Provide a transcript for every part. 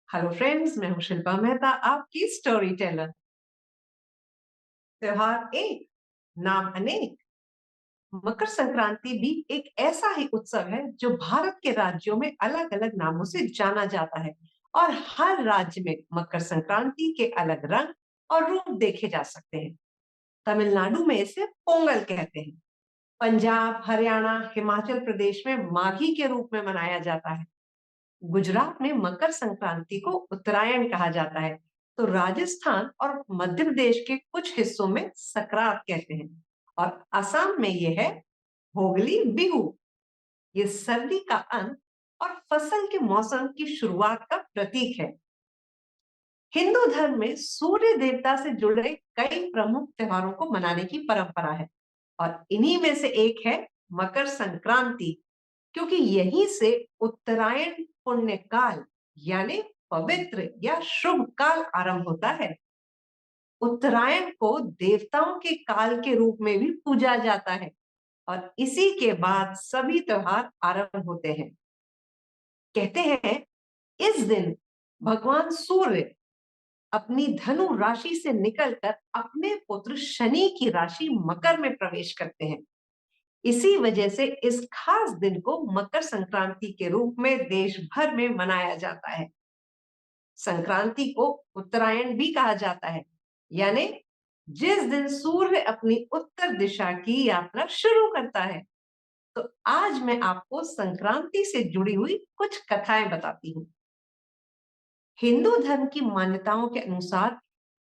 Hello friends, मैं हूं शिल्पा मेहता, आपकी स्टोरी टेलर। त्योहार एक, नाम अनेक। मकर संक्रांति भी एक ऐसा ही उत्सव है जो भारत के राज्यों में अलग अलग नामों से जाना जाता है। और हर राज्य में मकर संक्रांति के अलग रंग और रूप देखे जा सकते हैं। तमिलनाडु में इसे पोंगल कहते हैं। पंजाब, हरियाणा, हिमाचल प्रदेश में माघी के रूप में मनाया जाता है। गुजरात में मकर संक्रांति को उत्तरायण कहा जाता है। तो राजस्थान और मध्य प्रदेश के कुछ हिस्सों में सकरात कहते हैं। और असम में यह है भोगली बिहू। ये सर्दी का अंत और फसल के मौसम की शुरुआत का प्रतीक है। हिंदू धर्म में सूर्य देवता से जुड़े कई प्रमुख त्योहारों को मनाने की परंपरा है। और इन्हीं में से एक है मकर संक्रांति, क्योंकि यहीं से उत्तरायण पुण्य काल यानी पवित्र या शुभ काल आरंभ होता है। उत्तरायण को देवताओं के काल के रूप में भी पूजा जाता है। और इसी के बाद सभी त्योहार आरंभ होते हैं। कहते हैं इस दिन भगवान सूर्य अपनी धनु राशि से निकलकर अपने पुत्र शनि की राशि मकर में प्रवेश करते हैं। इसी वजह से इस खास दिन को मकर संक्रांति के रूप में देश भर में मनाया जाता है। संक्रांति को उत्तरायण भी कहा जाता है, यानी जिस दिन सूर्य अपनी उत्तर दिशा की यात्रा शुरू करता है। तो आज मैं आपको संक्रांति से जुड़ी हुई कुछ कथाएं बताती हूँ। हिंदू धर्म की मान्यताओं के अनुसार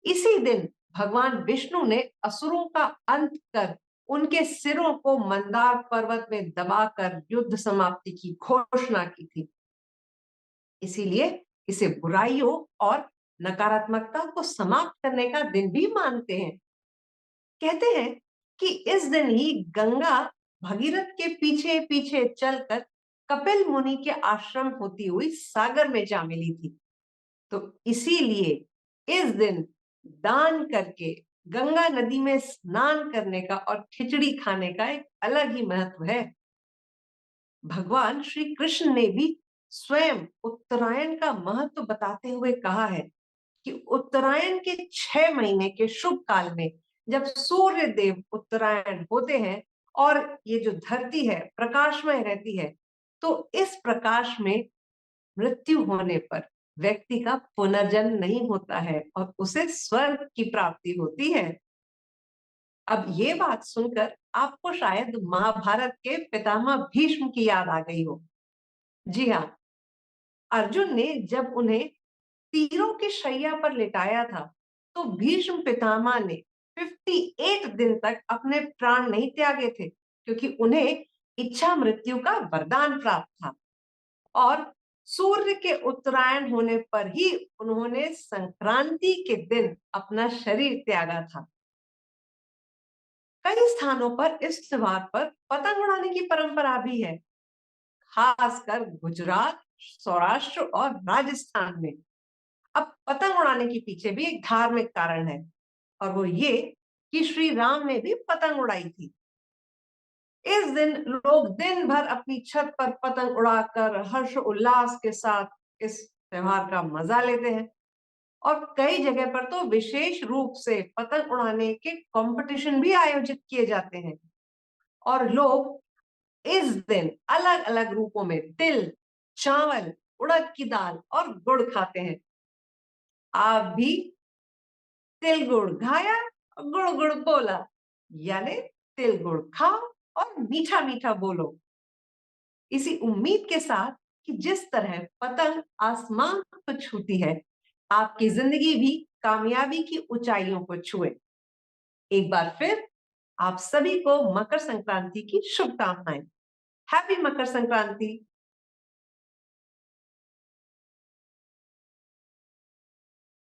इसी दिन भगवान विष्णु ने असुरों का अंत कर उनके सिरों को मंदार पर्वत में दबाकर युद्ध समाप्ति की घोषणा की थी। इसीलिए इसे बुराइयों और नकारात्मकता को समाप्त करने का दिन भी मानते हैं। कहते हैं कि इस दिन ही गंगा भगीरथ के पीछे पीछे चलकर कपिल मुनि के आश्रम होती हुई सागर में जा मिली थी। तो इसीलिए इस दिन दान करके गंगा नदी में स्नान करने का और खिचड़ी खाने का एक अलग ही महत्व है। भगवान श्री कृष्ण ने भी स्वयं उत्तरायण का महत्व बताते हुए कहा है कि उत्तरायण के 6 महीने के शुभ काल में जब सूर्य देव उत्तरायण होते हैं और ये जो धरती है प्रकाशमय रहती है, तो इस प्रकाश में मृत्यु होने पर व्यक्ति का पुनर्जन्म नहीं होता है और उसे स्वर्ग की प्राप्ति होती है। अब ये बात सुनकर आपको शायद महाभारत के पितामह भीष्म की याद आ गई हो। जी हाँ, अर्जुन ने जब उन्हें तीरों की शैया पर लिटाया था, तो भीष्म पितामह ने 58 दिन तक अपने प्राण नहीं त्यागे थे, क्योंकि उन्हें इच्छा मृत्यु का वरदान प्राप्त था। और सूर्य के उत्तरायण होने पर ही उन्होंने संक्रांति के दिन अपना शरीर त्यागा था। कई स्थानों पर इस त्योहार पर पतंग उड़ाने की परंपरा भी है, खासकर गुजरात, सौराष्ट्र और राजस्थान में। अब पतंग उड़ाने के पीछे भी एक धार्मिक कारण है, और वो ये कि श्री राम ने भी पतंग उड़ाई थी। इस दिन लोग दिन भर अपनी छत पर पतंग उड़ाकर हर्ष उल्लास के साथ इस त्योहार का मजा लेते हैं। और कई जगह पर तो विशेष रूप से पतंग उड़ाने के कंपटीशन भी आयोजित किए जाते हैं। और लोग इस दिन अलग अलग रूपों में तिल, चावल, उड़द की दाल और गुड़ खाते हैं। आप भी तिल गुड़ खाया और गुड़ गुड़ बोला, यानी तिल गुड़ खाओ और मीठा मीठा बोलो। इसी उम्मीद के साथ कि जिस तरह पतंग आसमान को छूती है, आपकी जिंदगी भी कामयाबी की ऊंचाइयों को छुए। एक बार फिर आप सभी को मकर संक्रांति की शुभकामनाएं। हैप्पी मकर संक्रांति।